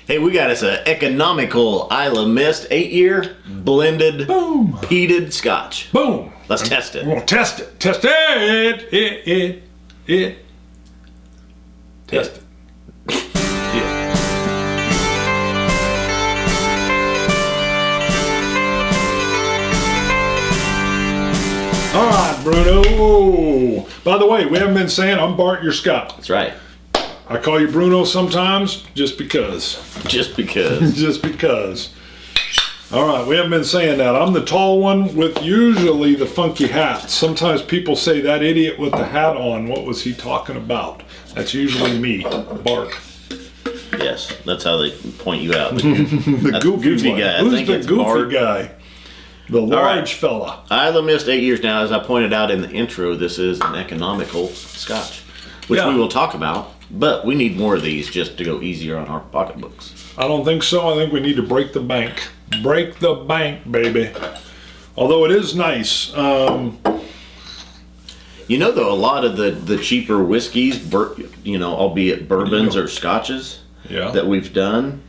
Hey, we got us an economical Islay Mist 8-year blended peated Scotch. Boom. Let's test it. We're going to test it. Test it. Test it. All right, Bruno. By the way, we haven't been saying I'm Bart, you're Scott. That's right. I call you Bruno sometimes just because. Just because. Just because. All right, we haven't been saying that. I'm the tall one with usually the funky hat. Sometimes people say that idiot with the hat on, what was he talking about? That's usually me, Bart. Yes, that's how they point you out. The goofy guy. Who's I think the it's goofy Bart. guy? The large fella. Islay Mist 8 years now. As I pointed out in the intro, this is an economical Scotch, which we will talk about. But we need more of these just to go easier on our pocketbooks. I don't think so. I think we need to break the bank. Break the bank, baby. Although it is nice. You know, though, a lot of the cheaper whiskeys, albeit bourbons or scotches that we've done,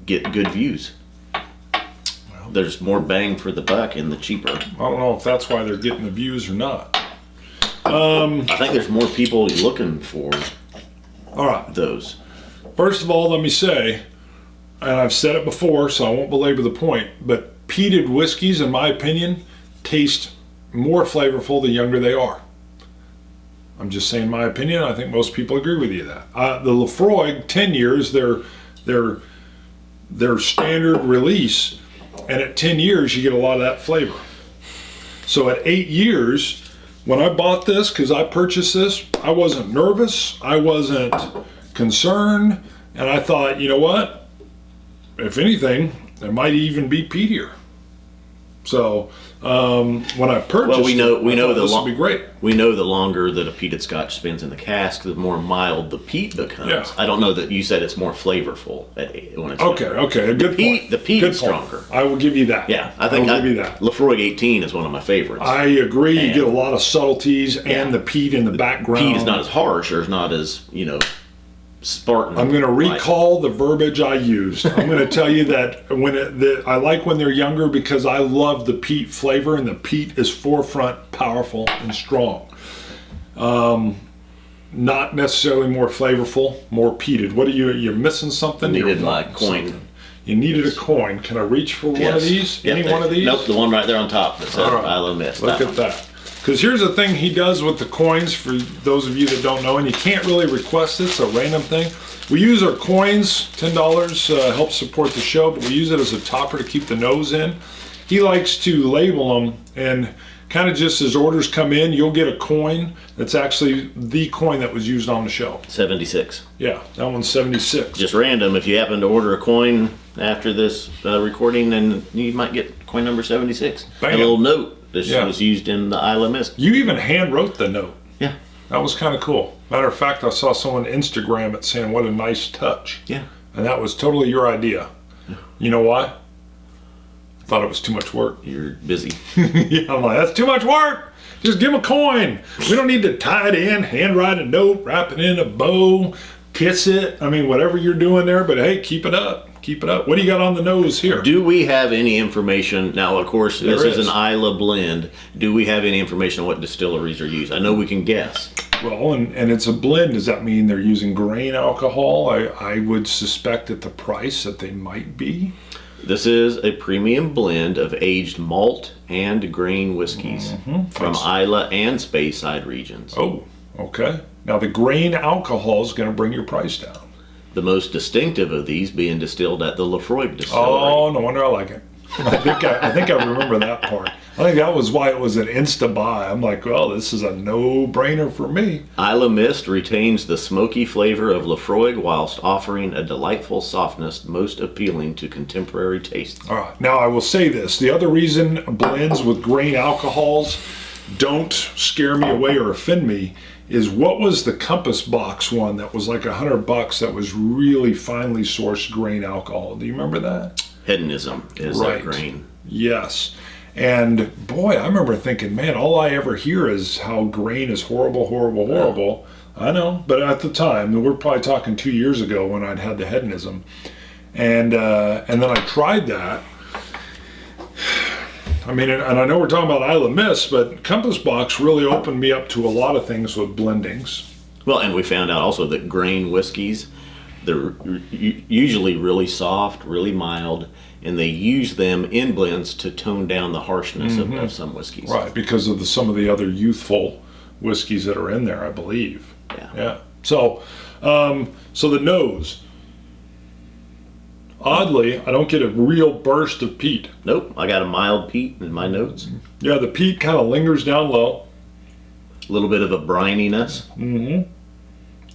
get good views. There's more bang for the buck in the cheaper. I don't know if that's why they're getting the views or not. I think there's more people looking for those. First of all, let me say, and I've said it before, so I won't belabor the point, but peated whiskeys, in my opinion, taste more flavorful the younger they are. I'm just saying my opinion. I think most people agree with you that. The Laphroaig, 10 years, their standard release, and at 10 years, you get a lot of that flavor. So at 8 years, when I bought this, because I purchased this, I wasn't nervous, I wasn't concerned, and I thought, you know what? If anything, it might even be peatier. So when I purchased this would be great. We know the longer that a peated Scotch spends in the cask, the more mild the peat becomes. Yeah. I don't know that you said it's more flavorful when it's okay. A good point. The peat good is point. stronger. I will give you that. Yeah, I think give you that. Laphroaig 18 is one of my favorites. I agree. You get a lot of subtleties and the peat in the background. Peat is not as harsh or is not as Spartan. I'm going to recall the verbiage I used. I'm going to tell you that I like when they're younger because I love the peat flavor, and the peat is forefront, powerful, and strong. Not necessarily more flavorful, more peated. What are you're missing something? Needed my coin. Something. You needed a coin. Can I reach for one of these? Yep, one of these? Nope, the one right there on top that says Islay Mist. Look at that. Because here's the thing he does with the coins, for those of you that don't know, and you can't really request it, it's a random thing. We use our coins, $10, helps support the show, but we use it as a topper to keep the nose in. He likes to label them, and kind of just as orders come in, you'll get a coin that's actually the coin that was used on the show. 76. Yeah, that one's 76. Just random. If you happen to order a coin after this recording, then you might get coin number 76. Bam. A little note. This was used in the Islay Mist. You even hand wrote the note. Yeah. That was kind of cool. Matter of fact, I saw someone Instagram it saying, what a nice touch. Yeah. And that was totally your idea. Yeah. You know why? I thought it was too much work. You're busy. Yeah, I'm like, that's too much work. Just give him a coin. We don't need to tie it in, handwrite a note, wrap it in a bow, kiss it. I mean, whatever you're doing there, but hey, keep it up. Keep it up. What do you got on the nose here? Do we have any information? Now, of course, this is an Islay blend. Do we have any information on what distilleries are used? I know we can guess. Well, and it's a blend. Does that mean they're using grain alcohol? I would suspect at the price that they might be. This is a premium blend of aged malt and grain whiskeys from Islay and Speyside regions. Oh, okay. Now, the grain alcohol is going to bring your price down. The most distinctive of these being distilled at the Laphroaig distillery. Oh, no wonder I like it. I think I remember that part. I think that was why it was an insta buy. I'm like, well, this is a no-brainer for me. Islay Mist retains the smoky flavor of Laphroaig whilst offering a delightful softness most appealing to contemporary tastes. All right. Now, I will say this. The other reason blends with grain alcohols don't scare me away or offend me is what was the Compass Box one that was like $100 that was really finely sourced grain alcohol? Do you remember that? Hedonism is that grain. Yes. And boy, I remember thinking, man, all I ever hear is how grain is horrible, horrible, horrible. I know, but at the time, we're probably talking 2 years ago when I'd had the hedonism. And then I tried that. I mean, and I know we're talking about Islay Mist, but Compass Box really opened me up to a lot of things with blendings. Well, and we found out also that grain whiskeys, they're usually really soft, really mild, and they use them in blends to tone down the harshness of some whiskeys. Right, because of some of the other youthful whiskeys that are in there, I believe. Yeah. So, so the nose. Oddly, I don't get a real burst of peat. Nope, I got a mild peat in my notes. Yeah, the peat kind of lingers down low. A little bit of a brininess. Mm-hmm.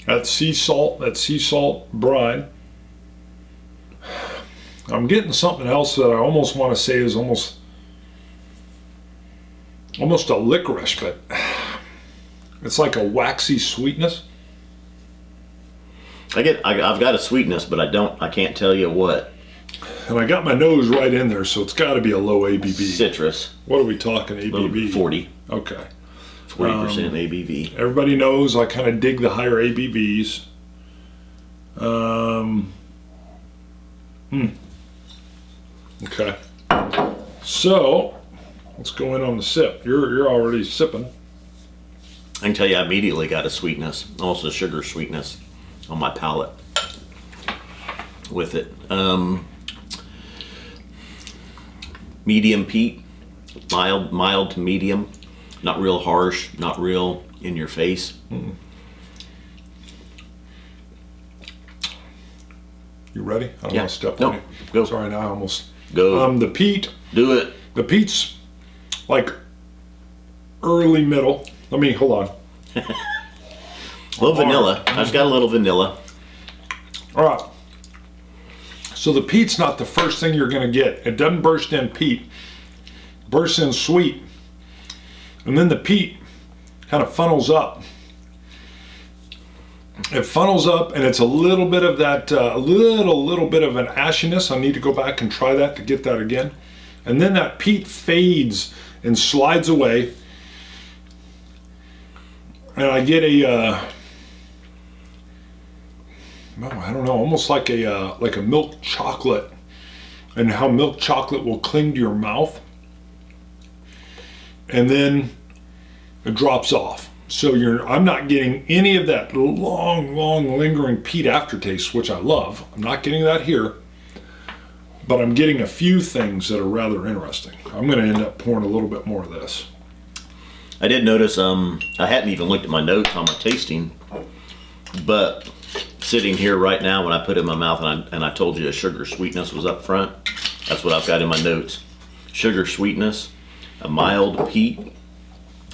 That sea salt brine. I'm getting something else that I almost want to say is almost a licorice, but it's like a waxy sweetness. I've got a sweetness, but I can't tell you what. And I got my nose right in there, so it's got to be a low ABV. Citrus. What are we talking ABV? 40. Okay. 40% ABV. Everybody knows I kind of dig the higher ABVs. Okay. So let's go in on the sip. You're already sipping. I can tell you I immediately got a sweetness, also sugar sweetness on my palate with it. Medium peat, mild to medium, not real harsh, not real in your face. You ready? I don't Yeah. want to step No, on you. go. Sorry, now I almost. Go. The peat. Do it. The peat's like early middle. Let me hold on. A little vanilla. I just got a little vanilla. All right. So the peat's not the first thing you're going to get. It doesn't burst in peat. It bursts in sweet. And then the peat kind of funnels up. It funnels up, and it's a little bit of that, little bit of an ashiness. I need to go back and try that to get that again. And then that peat fades and slides away. And I get a, I don't know, almost like a milk chocolate, and how milk chocolate will cling to your mouth, and then it drops off. So I'm not getting any of that long lingering peat aftertaste, which I love. I'm not getting that here, but I'm getting a few things that are rather interesting. I'm going to end up pouring a little bit more of this. I did notice, I hadn't even looked at my notes on my tasting, but sitting here right now when I put it in my mouth and I told you a sugar sweetness was up front, that's what I've got in my notes. Sugar sweetness, a mild peat,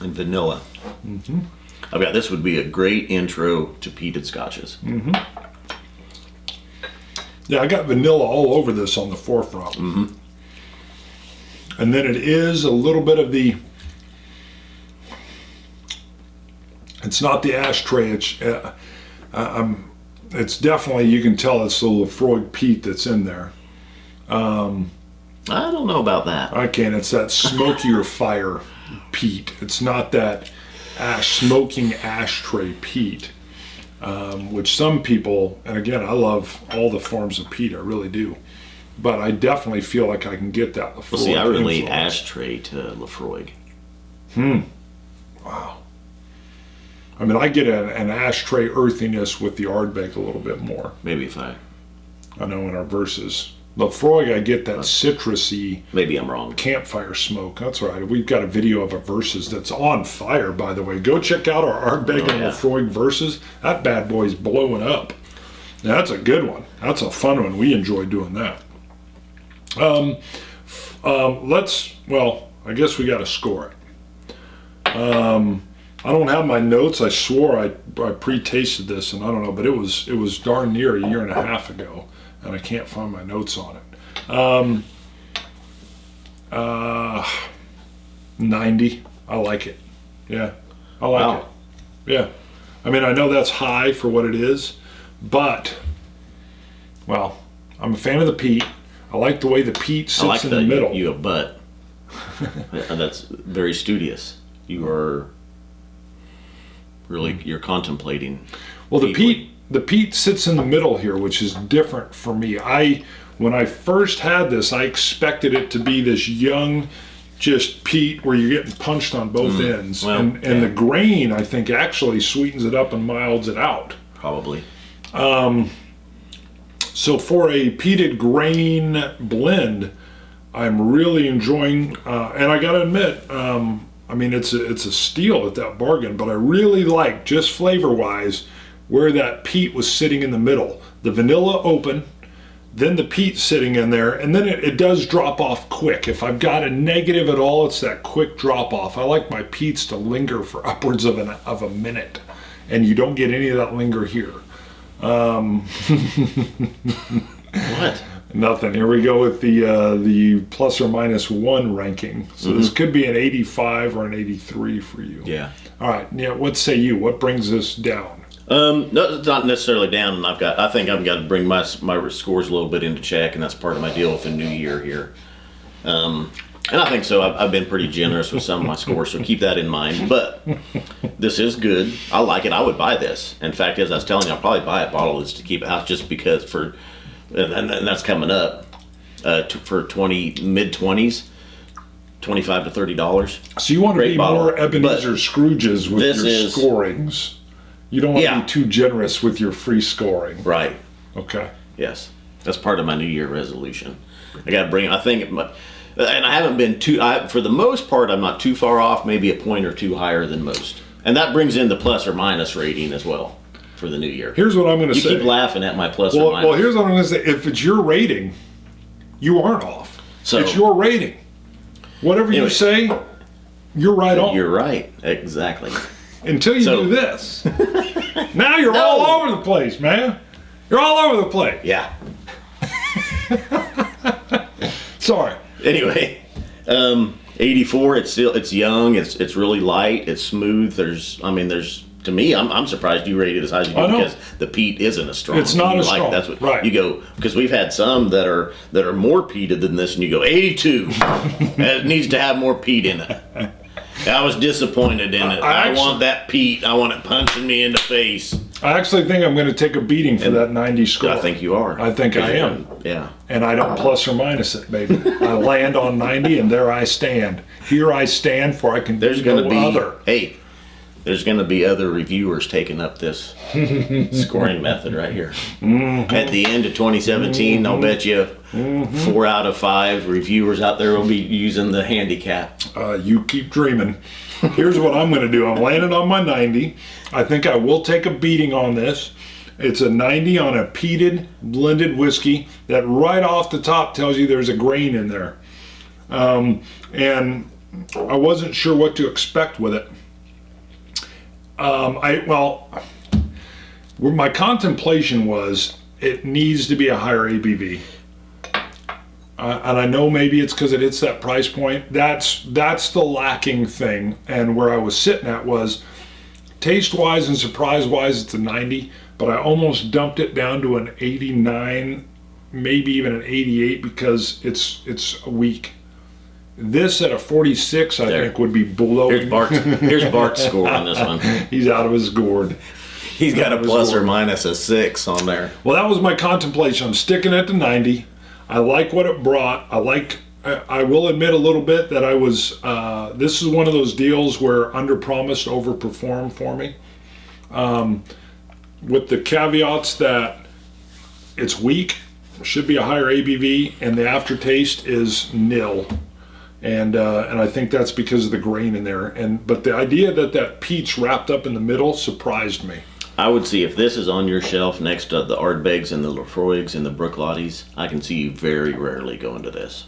and vanilla. Mm-hmm. I've got, this would be a great intro to peated scotches. Mm-hmm. Yeah, I got vanilla all over this on the forefront. Mm-hmm. And then it is a little bit of the, it's not the ashtray, it's definitely, you can tell it's the Lefroy peat that's in there. I don't know about that. I can't, it's that smokier fire peat. It's not that smoking ashtray peat, which some people, and again, I love all the forms of peat, I really do. But I definitely feel like I can get that Lefroy. Well, see, I relate ashtray to Lefroy. Wow. I mean, I get an ashtray earthiness with the Ardbeg a little bit more. Maybe if I know in our verses. Lefroy, I get that citrusy. Maybe I'm wrong. Campfire smoke. That's right. We've got a video of a verses that's on fire, by the way. Go check out our Ardbeg and Lefroy verses. That bad boy's blowing up. Now, that's a good one. That's a fun one. We enjoy doing that. I guess we got to score it. I don't have my notes. I swore I pre-tasted this, and I don't know, but it was darn near a year and a half ago, and I can't find my notes on it. 90. I like it. Yeah, I like it. Yeah, I mean, I know that's high for what it is, but well, I'm a fan of the peat. I like the way the peat sits in the middle. You have butt. That's very studious. You are really, you're contemplating. Well, the the peat sits in the middle here, which is different for me. When I first had this, I expected it to be this young, just peat where you're getting punched on both ends. Well, and the grain, I think, actually sweetens it up and milds it out. Probably. So for a peated grain blend, I'm really enjoying, and I gotta admit, I mean, it's a steal at that bargain, but I really like, just flavor-wise, where that peat was sitting in the middle. The vanilla open, then the peat sitting in there, and then it does drop off quick. If I've got a negative at all, it's that quick drop off. I like my peats to linger for upwards of a minute, and you don't get any of that linger here. What? Nothing. Here we go with the plus or minus 1 ranking. So this could be an 85 or an 83 for you. Yeah. All right. Yeah. What say you? What brings this down? No, it's not necessarily down, and I think I've got to bring my scores a little bit into check, and that's part of my deal with the new year here. And I think so. I've been pretty generous with some of my scores, so keep that in mind. But this is good. I like it. I would buy this. In fact, as I was telling you, I'll probably buy a bottle of this to keep out just because and that's coming up for mid-20s. $25 to $30. So you want to be bottle. more Ebenezer Scrooges with your scorings. You don't want to be too generous with your free scoring. Right. Okay. Yes. That's part of my New Year resolution. I got to bring, I think, and I haven't been for the most part, I'm not too far off, maybe a point or two higher than most. And that brings in the plus or minus rating as well for the new year. Here's what I'm going to say. You keep laughing at my plus or minus. Well, here's what I'm going to say. If it's your rating, you aren't off. So, it's your rating. Whatever you say, you're right on. You're right. Exactly. Until you do this. Now you're all over the place, man. You're all over the place. Yeah. Sorry. Anyway, 84. It's young. It's really light. It's smooth. To me, I'm surprised you rated it as high as you do because the peat isn't as strong. It's not as strong. That's what right. You go, because we've had some that are more peated than this, and you go 82. It needs to have more peat in it. I was disappointed in it. I want that peat. I want it punching me in the face. I actually think I'm going to take a beating for that 90 score. I think you are. I think I am. Yeah. And I don't plus or minus it, baby. I land on 90, and there I stand. Here I stand, for I can do no other. Hey, there's going to be other reviewers taking up this scoring method right here. Mm-hmm. At the end of 2017, I'll bet you 4 out of 5 reviewers out there will be using the handicap. You keep dreaming. Here's what I'm going to do. I'm landing on my 90. I think I will take a beating on this. It's a 90 on a peated blended whiskey that right off the top tells you there's a grain in there. And I wasn't sure what to expect with it. My contemplation was it needs to be a higher ABV. And I know maybe it's because it hits that price point. That's the lacking thing. And where I was sitting at was taste-wise and surprise-wise, it's a 90, but I almost dumped it down to an 89, maybe even an 88 because it's weak. This at a 46, I think, would be blowing. Here's Bart's score on this one. He's out of his gourd. He's got a plus or minus a 6 on there. Well, that was my contemplation. I'm sticking at the 90. I like what it brought. I will admit a little bit that I was, this is one of those deals where under-promised, over-performed for me. With the caveats that it's weak, should be a higher ABV, and the aftertaste is nil. And I think that's because of the grain in there. But the idea that peat's wrapped up in the middle surprised me. I would see if this is on your shelf next to the Ardbegs and the Lafroigs and the Brooklotties, I can see you very rarely going to this.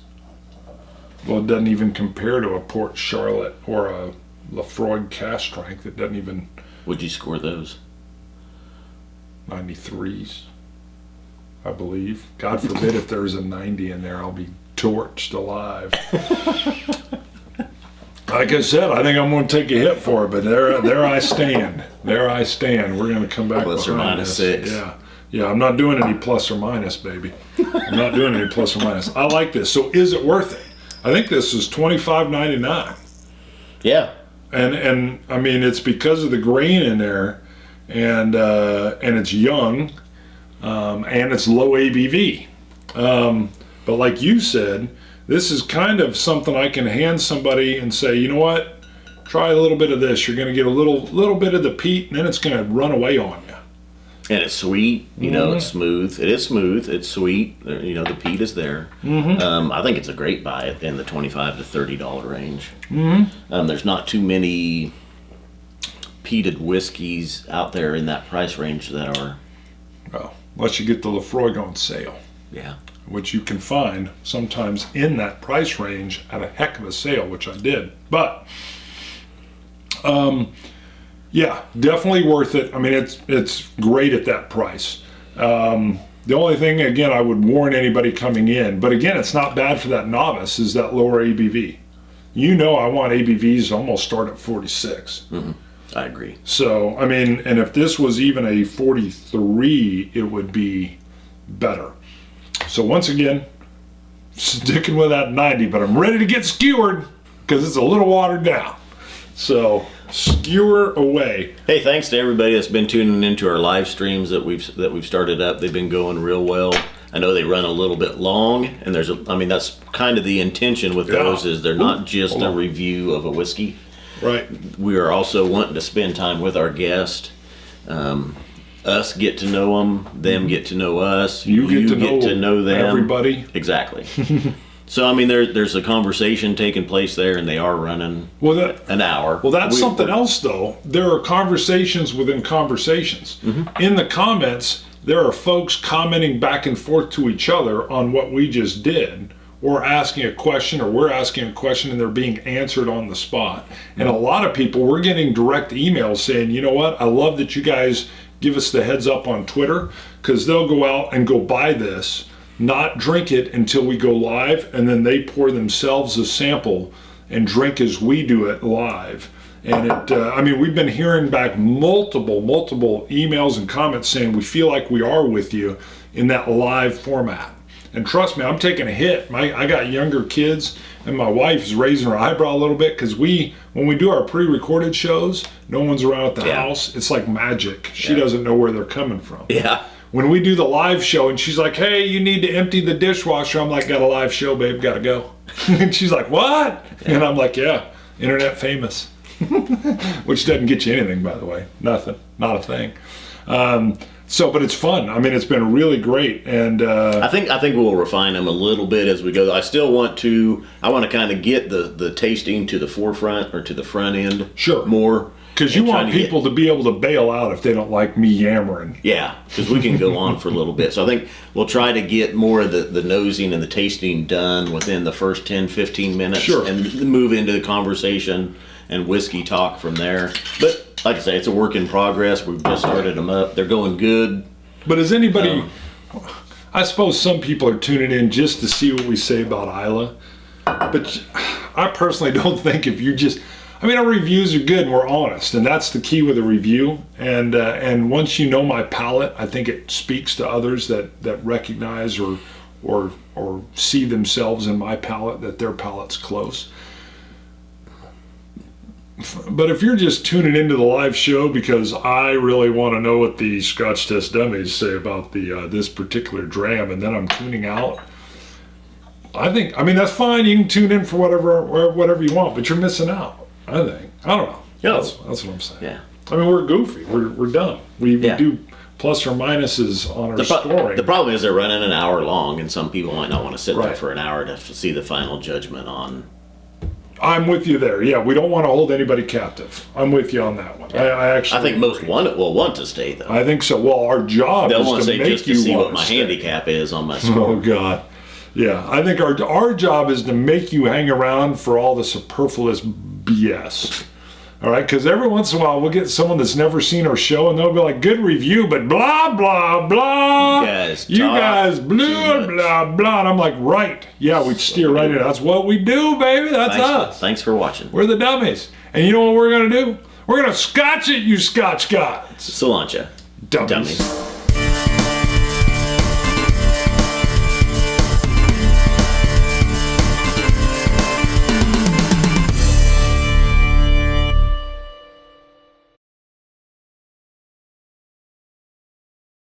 Well, it doesn't even compare to a Port Charlotte or a Lafroig cast strength. It doesn't even... Would you score those? 93s, I believe. God forbid if there's a 90 in there, I'll be torched alive. Like I said, I think I'm going to take a hit for it, but there I stand. There I stand. We're going to come back plus or minus this. 6. Yeah. I'm not doing any plus or minus, baby. I'm not doing any plus or minus. I like this. So is it worth it? I think this is $25.99. Yeah. And I mean, it's because of the grain in there. and it's young, and it's low ABV. But like you said, this is kind of something I can hand somebody and say, you know what, try a little bit of this. You're going to get a little bit of the peat, and then it's going to run away on you. And it's sweet, you know, it's smooth. It is smooth, it's sweet, you know, the peat is there. I think it's a great buy in the $25 to $30 range. There's not too many peated whiskeys out there in that price range that are... Well, unless you get the Lefroy on sale. Yeah. Which you can find sometimes in that price range at a heck of a sale, which I did. But... yeah, definitely worth it. I mean, it's great at that price. The only thing, again, I would warn anybody coming in, but again, it's not bad for that novice, is that lower ABV. You know, I want ABVs to almost start at 46. I agree. So, I mean, and if this was even a 43, it would be better. So once again, sticking with that 90, but I'm ready to get skewered because it's a little watered down. So... skewer away. Hey, thanks to everybody that's been tuning into our live streams that we've started up. They've been going real well. I know they run a little bit long, and I mean, that's kind of the intention with those, is they're not just a review of a whiskey. Right. We are also wanting to spend time with our guest. Us get to know them get to know us. You get to know them. Everybody. Exactly. So, I mean, there's a conversation taking place there, and they are running an hour. Well, that's something else, though. There are conversations within conversations. In the comments, there are folks commenting back and forth to each other on what we just did, or asking a question, or we're asking a question, and they're being answered on the spot. And a lot of people, we're getting direct emails saying, you know what, I love that you guys give us the heads up on Twitter, because they'll go out and go buy this, not drink it until we go live, and then they pour themselves a sample and drink as we do it live. And I mean, we've been hearing back multiple emails and comments saying we feel like we are with you in that live format. And trust me, I'm taking a hit. I got younger kids, and my wife is raising her eyebrow a little bit, because when we do our pre-recorded shows, no one's around at the house. It's like magic. She doesn't know where they're coming from. Yeah. When we do the live show and she's like, hey, you need to empty the dishwasher, I'm like, got a live show, babe, gotta go. And she's like, what? Yeah. And I'm like, yeah, internet famous. Which doesn't get you anything, by the way. Nothing. Not a thing. But it's fun. I mean, it's been really great. And I think we'll refine them a little bit as we go. I want to kind of get the tasting to the forefront, or to the front end. Sure. More. Because you want people to be able to bail out if they don't like me yammering. Yeah, because we can go on for a little bit. So I think we'll try to get more of the nosing and the tasting done within the first 10, 15 minutes. Sure. And move into the conversation and whiskey talk from there. But like I say, it's a work in progress. We've just started them up. They're going good. But is anybody... I suppose some people are tuning in just to see what we say about Islay. But I personally don't think if you just... I mean, our reviews are good and we're honest, and that's the key with a review. And once you know my palate, I think it speaks to others that recognize or see themselves in my palate, that their palate's close. But if you're just tuning into the live show because I really want to know what the Scotch Test Dummies say about this particular dram, and then I'm tuning out, I mean, that's fine. You can tune in for whatever you want, but you're missing out. I don't know. Yeah. That's what I'm saying. Yeah. I mean, we're goofy. We're dumb. We do plus or minuses on our scoring. The problem is they're running an hour long, and some people might not want to sit there for an hour to see the final judgment on. I'm with you there. Yeah, we don't want to hold anybody captive. I'm with you on that one. Yeah. I think most will want to stay, though. I think so. Well, our job They'll is want to to make just you to see want what my stay. handicap is on my score. Oh God. Yeah, I think our job is to make you hang around for all the superfluous BS. All right, because every once in a while we'll get someone that's never seen our show, and they'll be like, good review, but blah, blah, blah. You guys blah, blah, blah. And I'm like, right. Yeah, we steer right in. That's what we do, baby. That's us. Thanks for watching. We're the dummies. And you know what we're going to do? We're going to scotch it, you Scotch gods. Cilantro. Dummies.